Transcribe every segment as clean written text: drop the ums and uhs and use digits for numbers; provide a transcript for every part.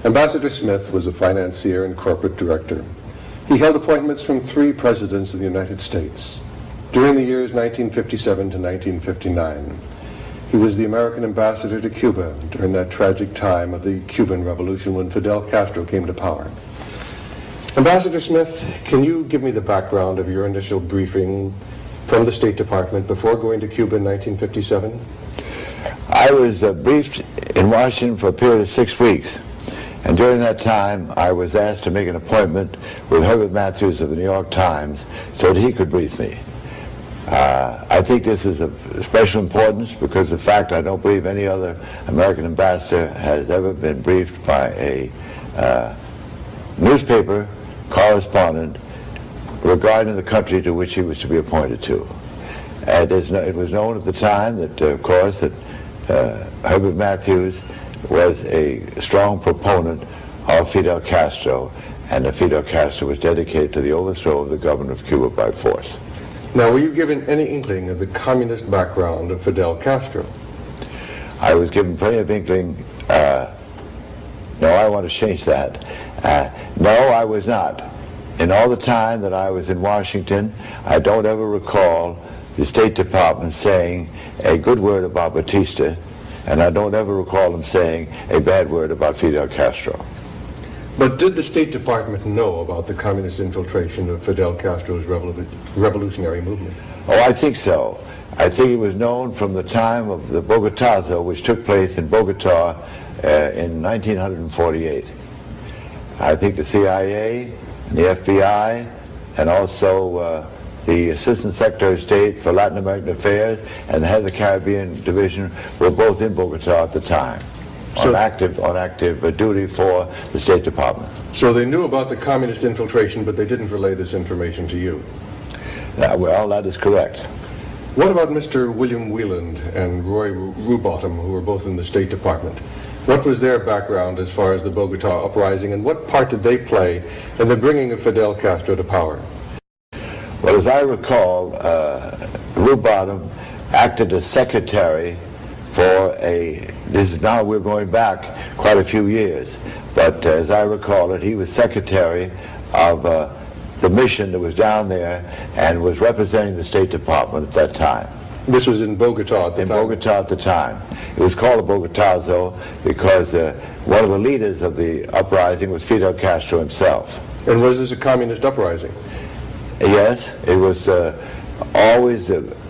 Ambassador Smith was a financier and corporate director. He held appointments from 3 presidents of the United States. During the years 1957 to 1959, he was the American ambassador to Cuba during that tragic time of the Cuban Revolution when Fidel Castro came to power. Ambassador Smith, can you give me the background of your initial briefing from the State Department before going to Cuba in 1957? I was briefed in Washington for a period of 6 weeks. And during that time, I was asked to make an appointment with Herbert Matthews of the New York Times so that he could brief me. I think this is of special importance because, in fact, I don't believe any other American ambassador has ever been briefed by a newspaper correspondent regarding the country to which he was to be appointed to. And it was known at the time that, of course, that Herbert Matthews was a strong proponent of Fidel Castro, and that Fidel Castro was dedicated to the overthrow of the government of Cuba by force. Now, were you given any inkling of the communist background of Fidel Castro? I was given plenty of inkling. No, I want to change that. No, I was not. In all the time that I was in Washington, I don't ever recall the State Department saying a good word about Batista, and I don't ever recall them saying a bad word about Fidel Castro. But did the State Department know about the communist infiltration of Fidel Castro's revolutionary movement? Oh, I think so. I think it was known from the time of the Bogotazo, which took place in Bogota in 1948. I think the CIA and the FBI and also the Assistant Secretary of State for Latin American Affairs and the head of the Caribbean Division were both in Bogota at the time, on active duty for the State Department. So they knew about the communist infiltration, but they didn't relay this information to you? Well, that is correct. What about Mr. William Wieland and Roy Rubottom, who were both in the State Department? What was their background as far as the Bogota uprising, and what part did they play in the bringing of Fidel Castro to power? Well, as I recall, Rubottom acted as secretary for now we're going back quite a few years, but as I recall it, he was secretary of the mission that was down there and was representing the State Department at that time. This was in Bogota at the time? In Bogota at the time. It was called a Bogotazo because one of the leaders of the uprising was Fidel Castro himself. And was this a communist uprising? Yes, it was always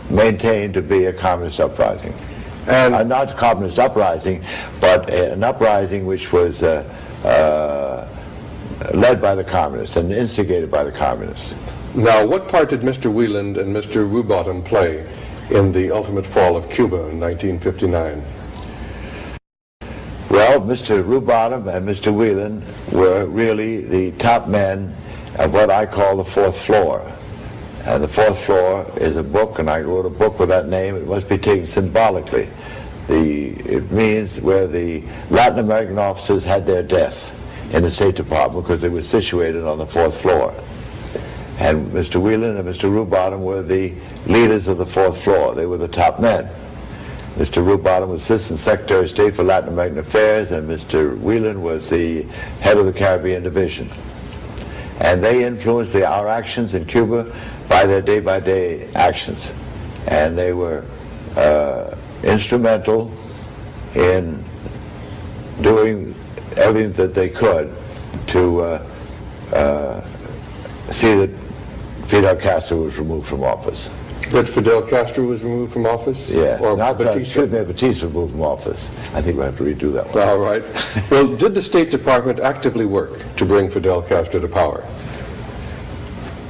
maintained to be a communist uprising. And not a communist uprising, but an uprising which was led by the communists and instigated by the communists. Now, what part did Mr. Wieland and Mr. Rubottom play in the ultimate fall of Cuba in 1959? Well, Mr. Rubottom and Mr. Wieland were really the top men of what I call the fourth floor. And the fourth floor is a book, and I wrote a book with that name. It must be taken symbolically. It means where the Latin American officers had their desks in the State Department because they were situated on the fourth floor. And Mr. Wieland and Mr. Rubottom were the leaders of the fourth floor. They were the top men. Mr. Rubottom was Assistant Secretary of State for Latin American Affairs, and Mr. Wieland was the head of the Caribbean Division. And they influenced our actions in Cuba by their day-by-day actions. And they were instrumental in doing everything that they could to see that Fidel Castro was removed from office. That Fidel Castro was removed from office? Yeah, or not Batista? Batista was removed from office. I think we'll have to redo that one. All right. Well, did the State Department actively work to bring Fidel Castro to power?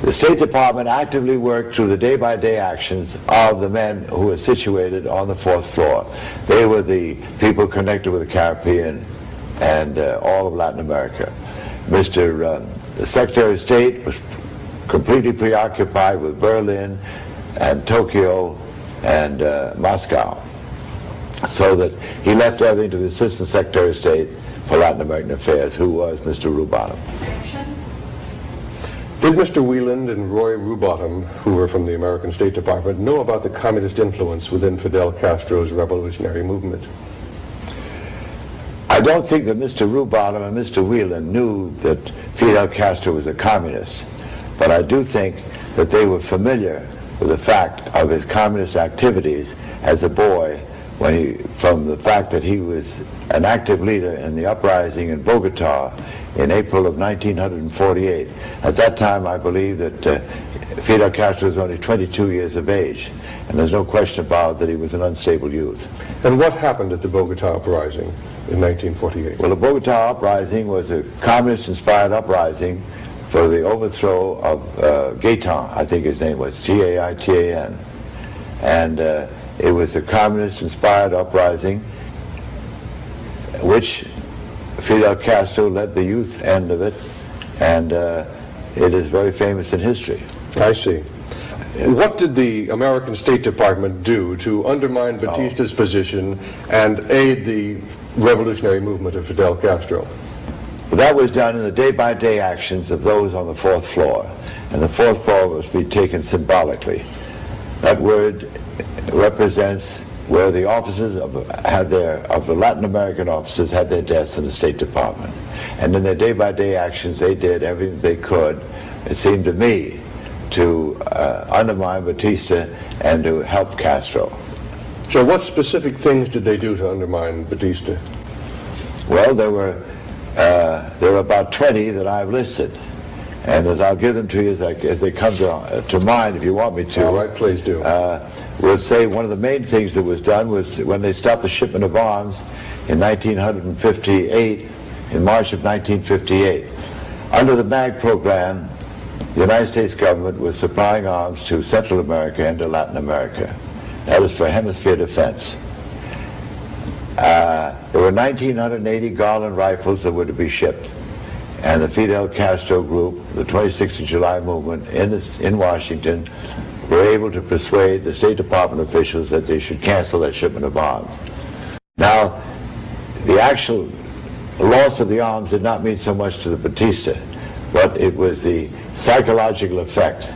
The State Department actively worked through the day-by-day actions of the men who were situated on the fourth floor. They were the people connected with the Caribbean and all of Latin America. The Secretary of State was completely preoccupied with Berlin and Tokyo and Moscow, so that he left everything to the Assistant Secretary of State for Latin American Affairs, who was Mr. Rubottom. Did Mr. Wieland and Roy Rubottom, who were from the American State Department, know about the communist influence within Fidel Castro's revolutionary movement? I don't think that Mr. Rubottom and Mr. Whelan knew that Fidel Castro was a communist, but I do think that they were familiar with the fact of his communist activities as a boy, from the fact that he was an active leader in the uprising in Bogota in April of 1948. At that time, I believe that Fidel Castro was only 22 years of age, and there's no question about that he was an unstable youth. And what happened at the Bogota uprising in 1948? Well, the Bogota uprising was a communist-inspired uprising for the overthrow of Gaitan, I think his name was, G-A-I-T-A-N. And it was a communist-inspired uprising which Fidel Castro led the youth end of it, and it is very famous in history. I see. What did the American State Department do to undermine Batista's position and aid the revolutionary movement of Fidel Castro? That was done in the day-by-day actions of those on the fourth floor, and the fourth floor must be taken symbolically. That word represents where the officers of the Latin American officers had their desks in the State Department. And in their day-by-day actions, they did everything they could, it seemed to me, to undermine Batista and to help Castro. So what specific things did they do to undermine Batista? Well, there were about 20 that I've listed, and as I'll give them to you as they come to mind, if you want me to. All right, please do. We'll say one of the main things that was done was when they stopped the shipment of arms in 1958, in March of 1958. Under the MAG program, the United States government was supplying arms to Central America and to Latin America. That was for hemisphere defense. There were 1,980 Garland rifles that were to be shipped, and the Fidel Castro group, the 26th of July movement in Washington, were able to persuade the State Department officials that they should cancel that shipment of arms. Now, the actual loss of the arms did not mean so much to the Batista, but it was the psychological effect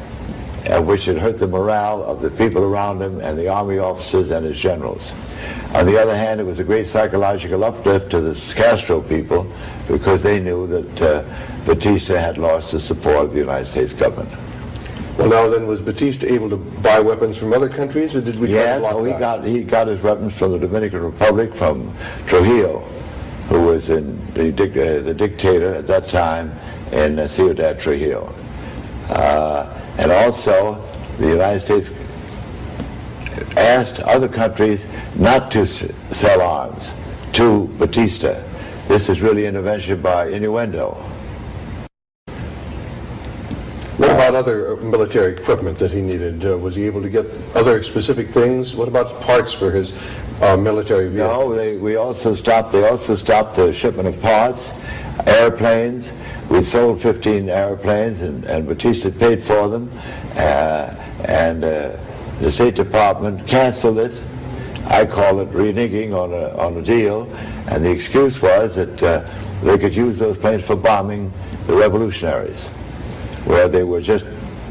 which it hurt the morale of the people around him and the army officers and his generals. On the other hand, it was a great psychological uplift to the Castro people because they knew that Batista had lost the support of the United States government. Well, now then, was Batista able to buy weapons from other countries, or did we try to block that? He got his weapons from the Dominican Republic, from Trujillo, who was the dictator at that time in Ciudad Trujillo. And also, the United States asked other countries not to sell arms to Batista. This is really intervention by innuendo. What about other military equipment that he needed? Was he able to get other specific things? What about parts for his military vehicles? No, they also stopped the shipment of parts, airplanes. We sold 15 airplanes, and Batista paid for them, and the State Department canceled it. I call it reneging on a deal, and the excuse was that they could use those planes for bombing the revolutionaries, where they were just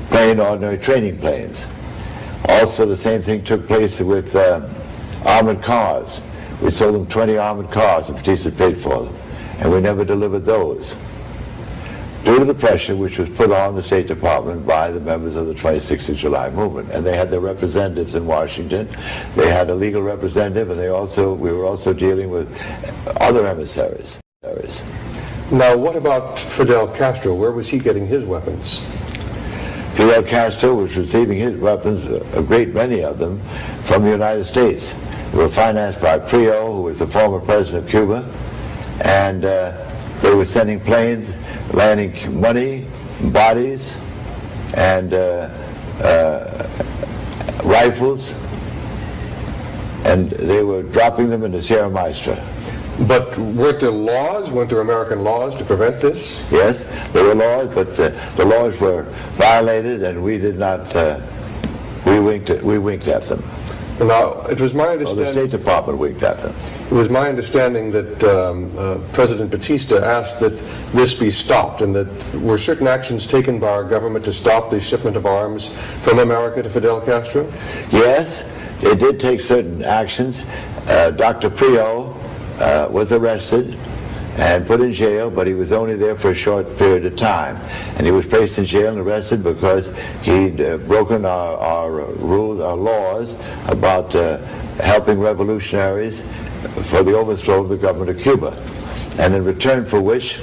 plain ordinary training planes. Also, the same thing took place with armored cars. We sold them 20 armored cars, and Batista paid for them, and we never delivered those, due to the pressure which was put on the State Department by the members of the 26th of July movement. And they had their representatives in Washington. They had a legal representative, and we were also dealing with other emissaries. Now, what about Fidel Castro? Where was he getting his weapons? Fidel Castro was receiving his weapons, a great many of them, from the United States. They were financed by Prio, who was the former president of Cuba, and they were sending planes, landing money, bodies, and rifles, and they were dropping them into Sierra Maestra. But weren't there laws? Weren't there American laws to prevent this? Yes, there were laws, but the laws were violated, and we did not. We winked at them. Now, it was my understanding. Well, the State Department winked at them. It was my understanding that President Batista asked that this be stopped, and that were certain actions taken by our government to stop the shipment of arms from America to Fidel Castro? Yes, they did take certain actions. Dr. Prio was arrested and put in jail, but he was only there for a short period of time. And he was placed in jail and arrested because he'd broken our rules, our laws about helping revolutionaries for the overthrow of the government of Cuba. And in return for which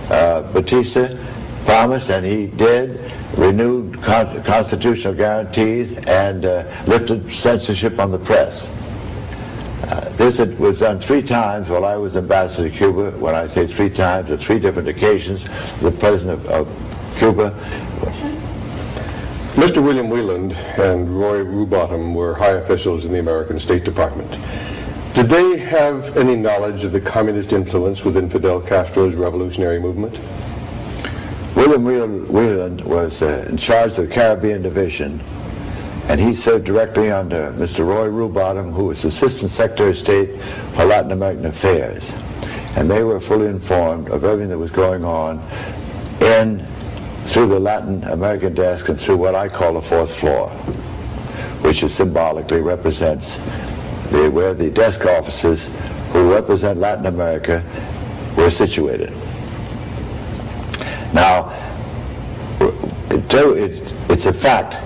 Batista promised, and he did, renewed constitutional guarantees and lifted censorship on the press. This was done 3 times while I was ambassador to Cuba. When I say 3 times, at 3 different occasions, the president of Cuba. Mr. William Wieland and Roy Rubottom were high officials in the American State Department. Did they have any knowledge of the communist influence within Fidel Castro's revolutionary movement? William Wieland was in charge of the Caribbean Division, and he served directly under Mr. Roy Rubottom, who was Assistant Secretary of State for Latin American Affairs. And they were fully informed of everything that was going on through the Latin American desk and through what I call the 4th floor, which is symbolically represents where the desk officers who represent Latin America were situated. Now, it's a fact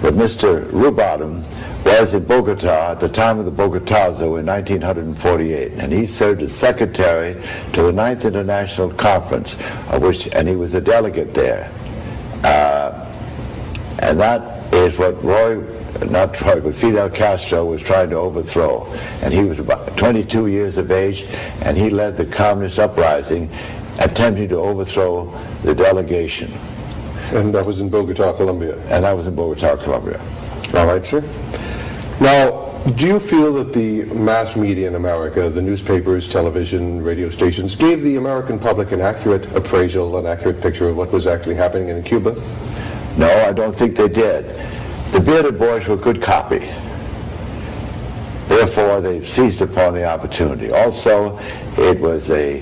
that Mr. Rubottom was in Bogota at the time of the Bogotazo in 1948, and he served as secretary to the 9th International Conference, and he was a delegate there. And that is what but Fidel Castro was trying to overthrow. And he was about 22 years of age, and he led the communist uprising, attempting to overthrow the delegation. And that was in Bogota, Colombia? And that was in Bogota, Colombia. All right, sir. Now, do you feel that the mass media in America, the newspapers, television, radio stations, gave the American public an accurate appraisal, an accurate picture of what was actually happening in Cuba? No, I don't think they did. The bearded boys were good copy. Therefore, they seized upon the opportunity. Also, it was the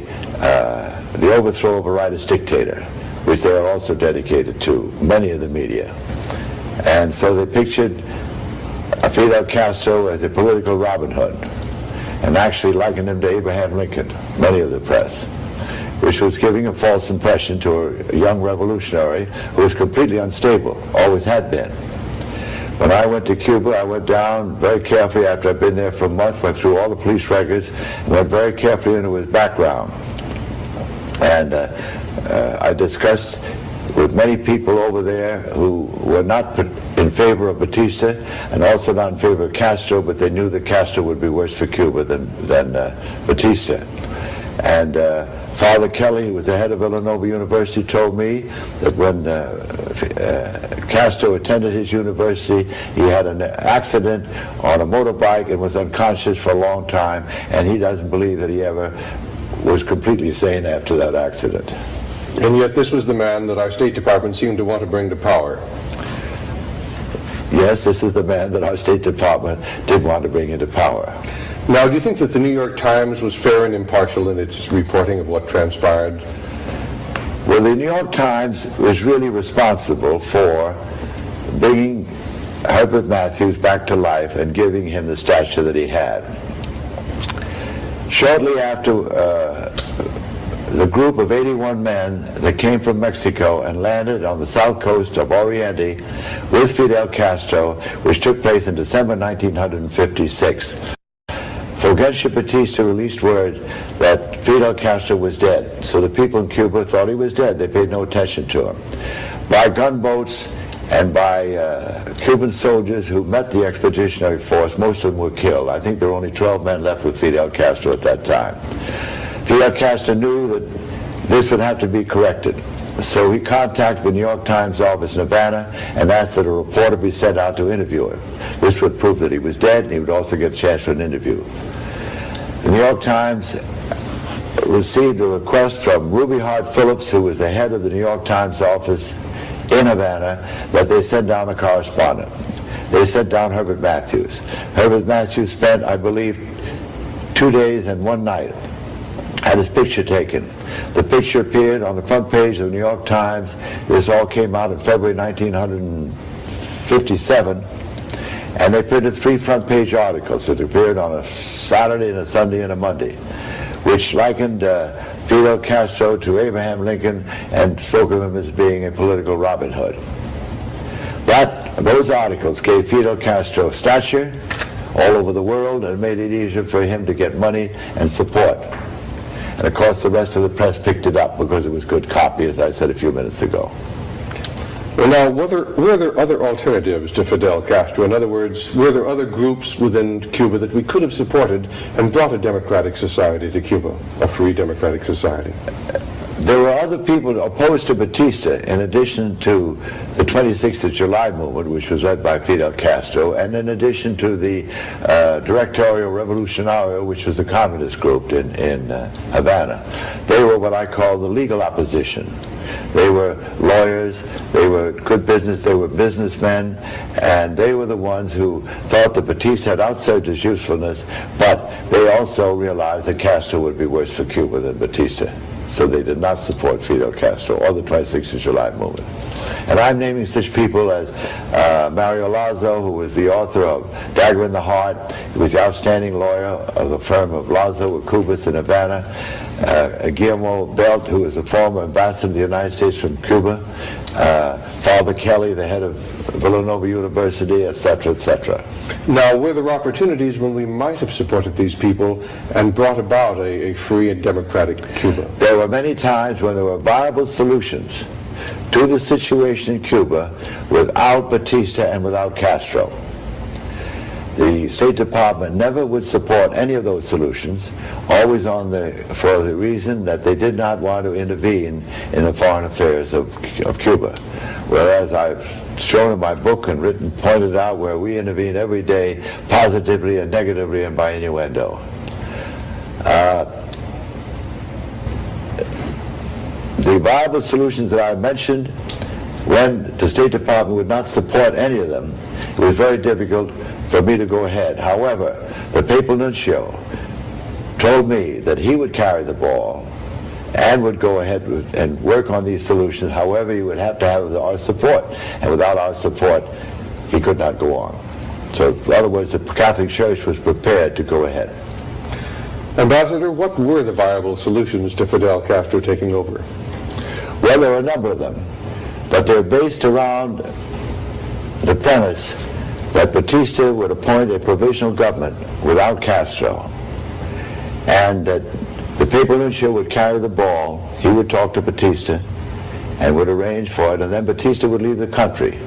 overthrow of a rightist dictator, which they are also dedicated to, many of the media. And so they pictured Fidel Castro as a political Robin Hood, and actually likened him to Abraham Lincoln, many of the press, which was giving a false impression to a young revolutionary who was completely unstable, always had been. When I went to Cuba, I went down very carefully after I'd been there for a month, went through all the police records, and went very carefully into his background. And I discussed with many people over there who were not in favor of Batista and also not in favor of Castro, but they knew that Castro would be worse for Cuba than Batista. And Father Kelly, who was the head of Villanova University, told me that when Castro attended his university, he had an accident on a motorbike and was unconscious for a long time, and he doesn't believe that he ever was completely sane after that accident. And yet this was the man that our State Department seemed to want to bring to power. Yes, this is the man that our State Department did want to bring into power. Now, do you think that the New York Times was fair and impartial in its reporting of what transpired? Well, the New York Times was really responsible for bringing Herbert Matthews back to life and giving him the stature that he had. Shortly after the group of 81 men that came from Mexico and landed on the south coast of Oriente with Fidel Castro, which took place in December 1956. Fulgencio Batista released word that Fidel Castro was dead, so the people in Cuba thought he was dead. They paid no attention to him. By gunboats and by Cuban soldiers who met the expeditionary force, most of them were killed. I think there were only 12 men left with Fidel Castro at that time. Fidel Castro knew that this would have to be corrected. So he contacted the New York Times office in Havana and asked that a reporter be sent out to interview him. This would prove that he was dead, and he would also get a chance for an interview. The New York Times received a request from Ruby Hart Phillips, who was the head of the New York Times office in Havana, that they send down a correspondent. They sent down Herbert Matthews. Herbert Matthews spent, I believe, 2 days and 1 night, had his picture taken. The picture appeared on the front page of the New York Times. This all came out in February 1957, and they printed 3 front page articles. It appeared on a Saturday and a Sunday and a Monday. which likened Fidel Castro to Abraham Lincoln and spoke of him as being a political Robin Hood. Those articles gave Fidel Castro stature all over the world and made it easier for him to get money and support. And of course the rest of the press picked it up because it was good copy, as I said a few minutes ago. Well, now, were there other alternatives to Fidel Castro? In other words, were there other groups within Cuba that we could have supported and brought a democratic society to Cuba, a free democratic society? There were other people opposed to Batista, in addition to the 26th of July movement, which was led by Fidel Castro, and in addition to the Directorio Revolucionario, which was the communist group in Havana. They were what I call the legal opposition. They were lawyers, they were good business, they were businessmen, and they were the ones who thought that Batista had outserved his usefulness, but they also realized that Castro would be worse for Cuba than Batista. So they did not support Fidel Castro or the 26th of July movement. And I'm naming such people as Mario Lazo, who was the author of Dagger in the Heart. He was the outstanding lawyer of the firm of Lazo with Cubas in Havana. Guillermo Belt, who was a former ambassador to the United States from Cuba. Father Kelly, the head of Villanova University, etc., etc. Now, were there opportunities when we might have supported these people and brought about a free and democratic Cuba? There were many times when there were viable solutions to the situation in Cuba without Batista and without Castro. The State Department never would support any of those solutions, always for the reason that they did not want to intervene in the foreign affairs of Cuba. Whereas I've shown in my book and pointed out where we intervene every day, positively and negatively and by innuendo. The viable solutions that I mentioned, when the State Department would not support any of them, it was very difficult for me to go ahead. However, the Papal Nuncio told me that he would carry the ball and would go ahead and work on these solutions. However, he would have to have our support, and without our support, he could not go on. So, in other words, the Catholic Church was prepared to go ahead. Ambassador, what were the viable solutions to Fidel Castro taking over? Well, there are a number of them, but they're based around the premise that Batista would appoint a provisional government without Castro, and that the Papal Nuncio would carry the ball. He would talk to Batista and would arrange for it, and then Batista would leave the country,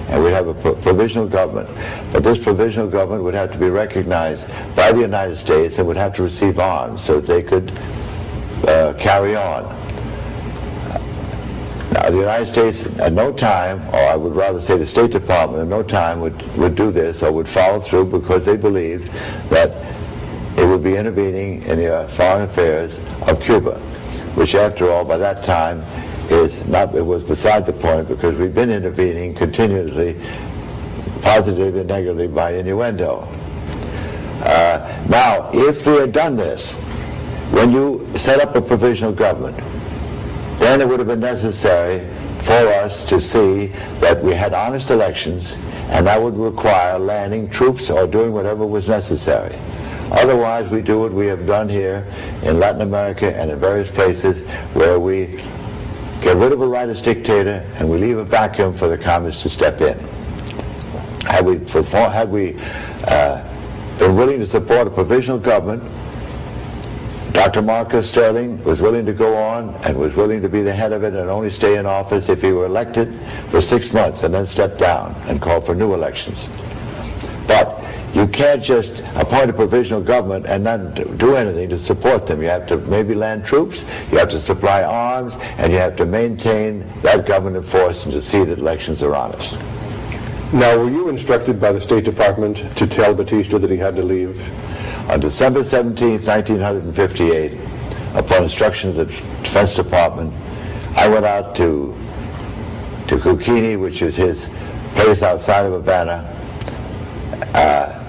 and we'd have a provisional government. But this provisional government would have to be recognized by the United States and would have to receive arms so that they could carry on. Now, the United States at no time, or I would rather say the State Department at no time would do this or would follow through, because they believed that it would be intervening in the foreign affairs of Cuba, which after all by that time it was beside the point, because we've been intervening continuously, positively and negatively by innuendo. Now, if we had done this, when you set up a provisional government, then it would have been necessary for us to see that we had honest elections, and that would require landing troops or doing whatever was necessary. Otherwise, we do what we have done here in Latin America and in various places, where we get rid of a rightist dictator and we leave a vacuum for the communists to step in. Had we been willing to support a provisional government, Dr. Marcus Sterling was willing to go on and was willing to be the head of it and only stay in office if he were elected for 6 months and then step down and call for new elections. But you can't just appoint a provisional government and not do anything to support them. You have to maybe land troops, you have to supply arms, and you have to maintain that government in force and to see that elections are honest. Now, were you instructed by the State Department to tell Batista that he had to leave? On December 17, 1958, upon instruction of the Defense Department, I went out to Cucini, which is his place outside of Havana,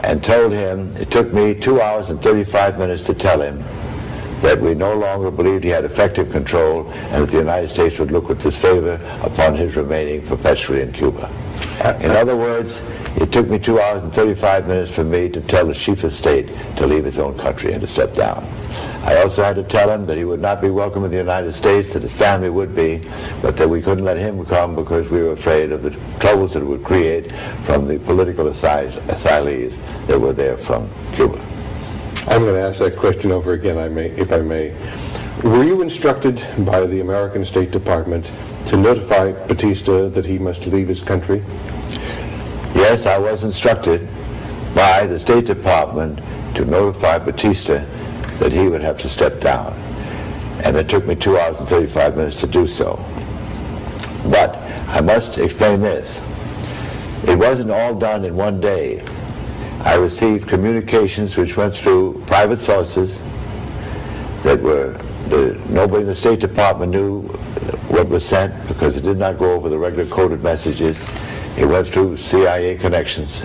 and told him, it took me 2 hours and 35 minutes to tell him that we no longer believed he had effective control and that the United States would look with disfavor upon his remaining perpetually in Cuba. In other words, it took me 2 hours and 35 minutes for me to tell the chief of state to leave his own country and to step down. I also had to tell him that he would not be welcome in the United States, that his family would be, but that we couldn't let him come because we were afraid of the troubles that it would create from the political asylees that were there from Cuba. I'm going to ask that question over again, if I may. Were you instructed by the American State Department to notify Batista that he must leave his country? Yes, I was instructed by the State Department to notify Batista that he would have to step down. And it took me 2 hours and 35 minutes to do so. But I must explain this. It wasn't all done in one day. I received communications which went through private sources that were, nobody in the State Department knew what was sent because it did not go over the regular coded messages. It went through CIA connections.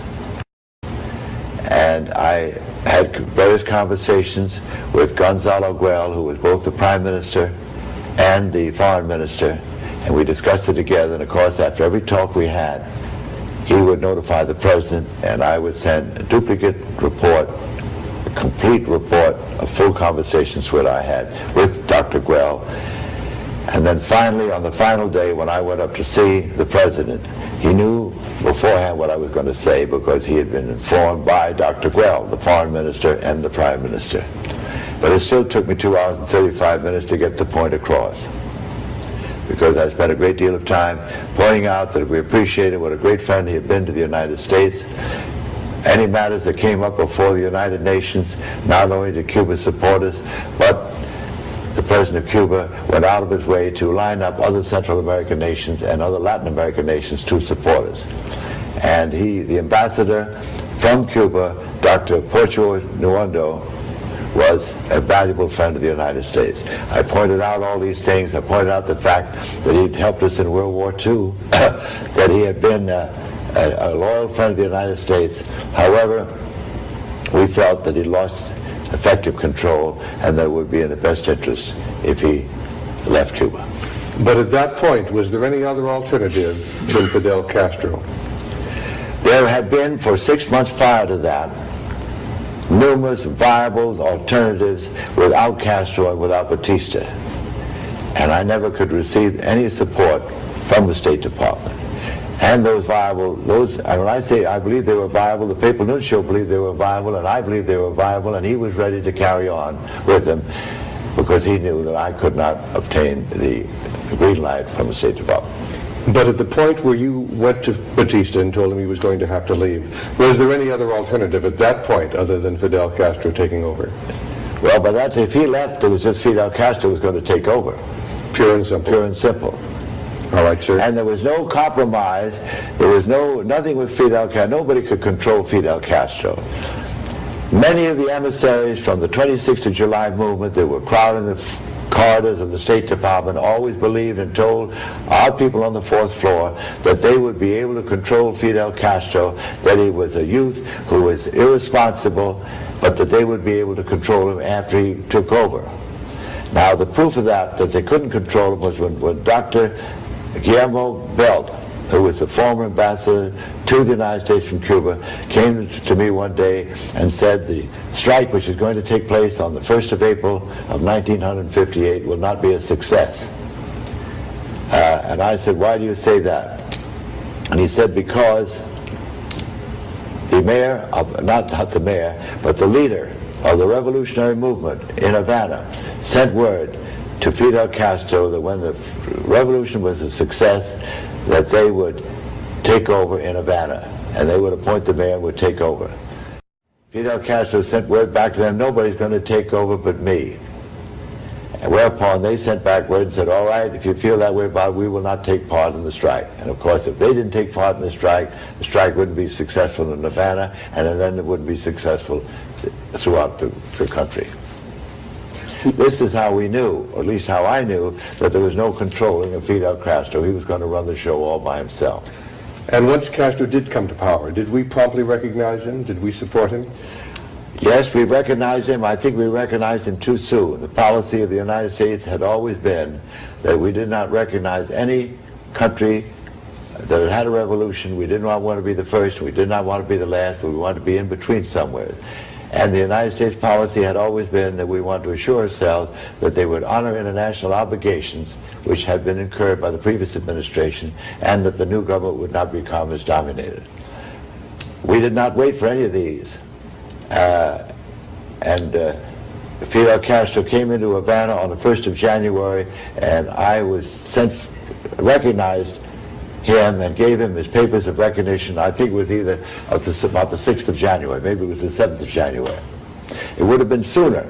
And I had various conversations with Gonzalo Guell, who was both the Prime Minister and the Foreign Minister, and we discussed it together. And of course, after every talk we had, he would notify the President, and I would send a duplicate report, a complete report of full conversations that I had with Dr. Guell. And then finally, on the final day when I went up to see the President, he knew beforehand what I was going to say because he had been informed by Dr. Guell, the Foreign Minister and the Prime Minister. But it still took me 2 hours and 35 minutes to get the point across, because I spent a great deal of time pointing out that we appreciated what a great friend he had been to the United States. Any matters that came up before the United Nations, not only did Cuba support us, but the President of Cuba went out of his way to line up other Central American nations and other Latin American nations to support us. And the ambassador from Cuba, Dr. Porcio Nuendo, was a valuable friend of the United States. I pointed out all these things. I pointed out the fact that he'd helped us in World War II, that he had been a loyal friend of the United States. However, we felt that he lost effective control and that it would be in the best interest if he left Cuba. But at that point, was there any other alternative than Fidel Castro? There had been, for 6 months prior to that, numerous viable alternatives without Castro and without Batista. And I never could receive any support from the State Department. And those viable, and when I say I believe they were viable, the Papal Nuncio believed they were viable, and I believed they were viable, and he was ready to carry on with them because he knew that I could not obtain the green light from the State Department. But at the point where you went to Batista and told him he was going to have to leave, was there any other alternative at that point other than Fidel Castro taking over? Well, by that, if he left, it was just Fidel Castro was going to take over. Pure and simple. Pure and simple. All right, sir. And there was no compromise. There was nothing with Fidel Castro. Nobody could control Fidel Castro. Many of the emissaries from the 26th of July movement that were crowding the corridors of the State Department always believed and told our people on the 4th floor that they would be able to control Fidel Castro, that he was a youth who was irresponsible, but that they would be able to control him after he took over. Now, the proof of that they couldn't control him was when Dr. Guillermo Belt, who was the former ambassador to the United States from Cuba, came to me one day and said the strike which is going to take place on the 1st of April of 1958 will not be a success. And I said, why do you say that? And he said, because the mayor, not the mayor, but the leader of the revolutionary movement in Havana sent word to Fidel Castro that when the revolution was a success, that they would take over in Havana, and they would appoint the mayor and would take over. Fidel Castro sent word back to them, nobody's going to take over but me. And whereupon they sent back word and said, all right, if you feel that way about it, we will not take part in the strike. And of course, if they didn't take part in the strike wouldn't be successful in Havana, and then it wouldn't be successful throughout the country. This is how we knew, or at least how I knew, that there was no controlling of Fidel Castro. He was going to run the show all by himself. And once Castro did come to power, did we promptly recognize him? Did we support him? Yes, we recognized him. I think we recognized him too soon. The policy of the United States had always been that we did not recognize any country that had had a revolution. We did not want to be the first. We did not want to be the last. But we wanted to be in between somewhere. And the United States policy had always been that we wanted to assure ourselves that they would honor international obligations which had been incurred by the previous administration, and that the new government would not be communist dominated. We did not wait for any of these. Fidel Castro came into Havana on the 1st of January, and I was recognized him and gave him his papers of recognition. I think it was either about the 6th of January, maybe it was the 7th of January. It would have been sooner.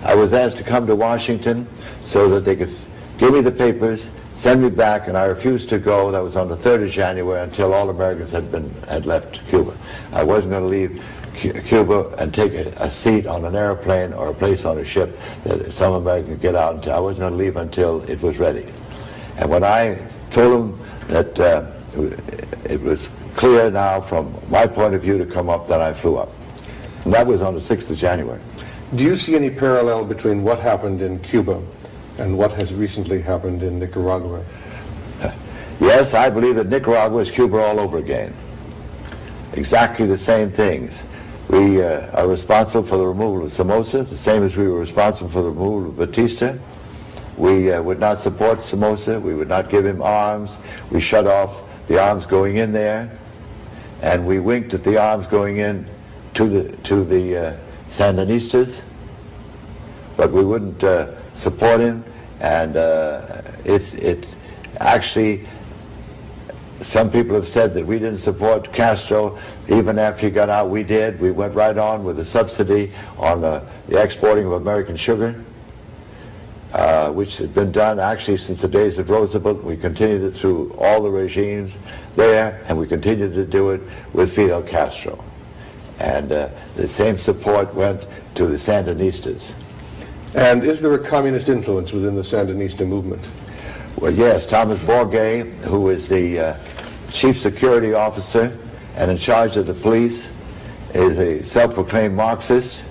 I was asked to come to Washington so that they could give me the papers, send me back, and I refused to go. That was on the 3rd of January until all Americans had left Cuba. I wasn't going to leave Cuba and take a seat on an airplane or a place on a ship that some American could get out until. I wasn't going to leave until it was ready. And when I told them that it was clear now from my point of view to come up, then I flew up. And that was on the 6th of January. Do you see any parallel between what happened in Cuba and what has recently happened in Nicaragua? Yes, I believe that Nicaragua is Cuba all over again. Exactly the same things. We are responsible for the removal of Somoza, the same as we were responsible for the removal of Batista. We would not support Somoza. We would not give him arms. We shut off the arms going in there, and we winked at the arms going in to the Sandinistas, but we wouldn't support him. And it actually, some people have said that we didn't support Castro. Even after he got out, we did. We went right on with a subsidy on the exporting of American sugar, which had been done actually since the days of Roosevelt. We continued it through all the regimes there, and we continued to do it with Fidel Castro. And the same support went to the Sandinistas. And is there a communist influence within the Sandinista movement? Well, yes. Thomas Borgay, who is the chief security officer and in charge of the police, is a self-proclaimed Marxist.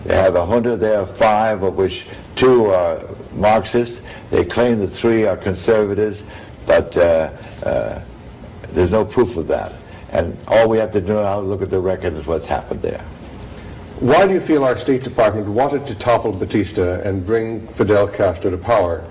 They have a junta there of 5, of which 2 are Marxists. They claim that 3 are conservatives, but there's no proof of that. And all we have to do now is look at the record is what's happened there. Why do you feel our State Department wanted to topple Batista and bring Fidel Castro to power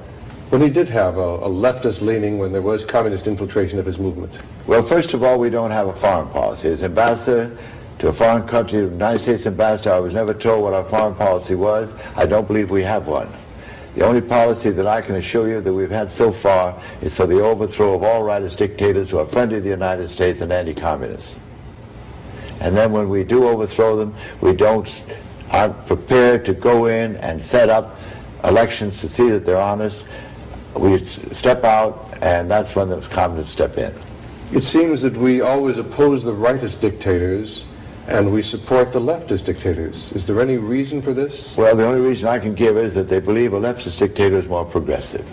when he did have a leftist leaning, when there was communist infiltration of his movement? Well, first of all, we don't have a foreign policy. As ambassador to a foreign country, the United States ambassador, I was never told what our foreign policy was. I don't believe we have one. The only policy that I can assure you that we've had so far is for the overthrow of all rightist dictators who are friendly to the United States and anti-communists. And then when we do overthrow them, we aren't prepared to go in and set up elections to see that they're honest. We step out, and that's when the communists step in. It seems that we always oppose the rightist dictators and we support the leftist dictators. Is there any reason for this? Well, the only reason I can give is that they believe a leftist dictator is more progressive.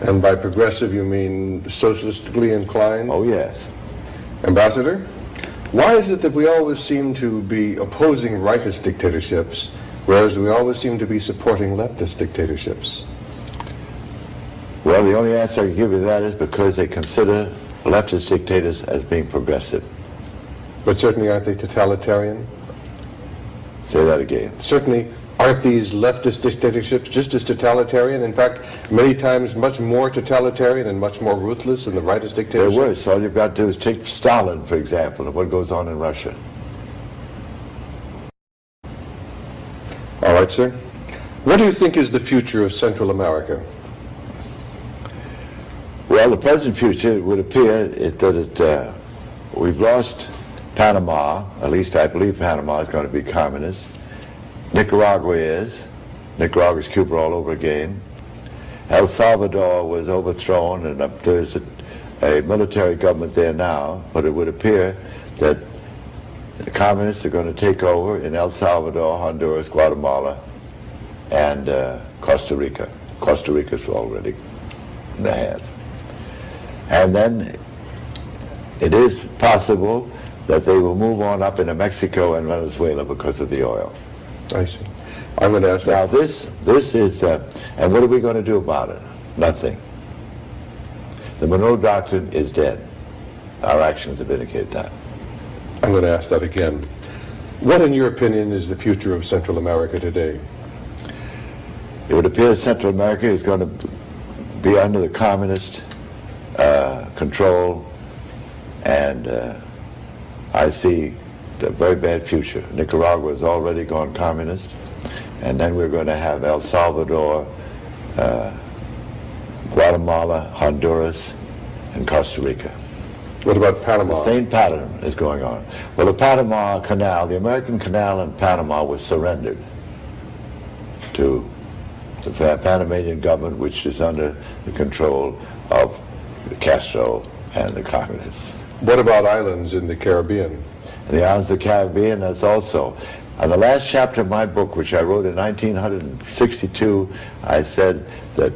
And by progressive you mean socialistically inclined? Oh, yes. Ambassador, why is it that we always seem to be opposing rightist dictatorships, whereas we always seem to be supporting leftist dictatorships? Well, the only answer I can give you to that is because they consider leftist dictators as being progressive. But certainly aren't they totalitarian? Say that again. Certainly aren't these leftist dictatorships just as totalitarian? In fact, many times much more totalitarian and much more ruthless than the rightist dictatorships? They're worse. All you've got to do is take Stalin, for example, and what goes on in Russia. All right, sir. What do you think is the future of Central America? Well, the present future would appear that we've lost Panama. At least I believe Panama is going to be communist. Nicaragua is. Nicaragua is Cuba all over again. El Salvador was overthrown, and there's a military government there now, but it would appear that the communists are going to take over in El Salvador, Honduras, Guatemala, and Costa Rica. Costa Rica's already in their hands. And then it is possible that they will move on up into Mexico and Venezuela because of the oil. I see. I'm going to ask that. Now this is, and what are we going to do about it? Nothing. The Monroe Doctrine is dead. Our actions have indicated that. I'm going to ask that again. What, in your opinion, is the future of Central America today? It would appear that Central America is going to be under the communist control, and I see a very bad future. Nicaragua has already gone communist, and then we're going to have El Salvador, Guatemala, Honduras, and Costa Rica. What about Panama? The same pattern is going on. Well, the Panama Canal, the American Canal in Panama was surrendered to the Panamanian government, which is under the control of Castro and the communists. What about islands in the Caribbean? The islands of the Caribbean, that's also. On the last chapter of my book, which I wrote in 1962, I said that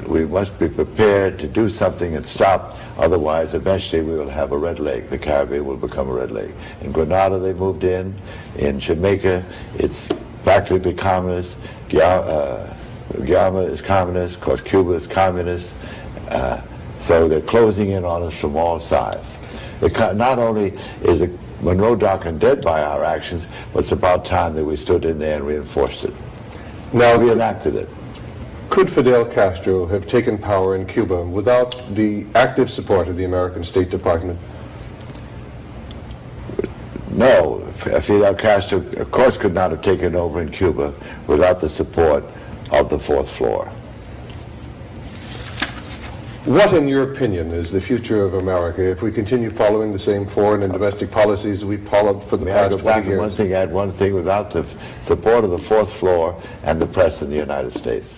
we must be prepared to do something and stop. Otherwise, eventually we will have a red lake. The Caribbean will become a red lake. In Grenada, they moved in. In Jamaica, it's practically communist. Guyana is communist. Of course, Cuba is communist. So they're closing in on us from all sides. Not only is the Monroe Doctrine dead by our actions, but it's about time that we stood in there and reinforced it. Now, We enacted it. could Fidel Castro have taken power in Cuba without the active support of the American State Department? No, Fidel Castro, of course, could not have taken over in Cuba without the support of the fourth floor. What, in your opinion, is the future of America if we continue following the same foreign and domestic policies that we've followed for the May I past go back 20 and years? add one thing, without the support of the fourth floor and the press in the United States?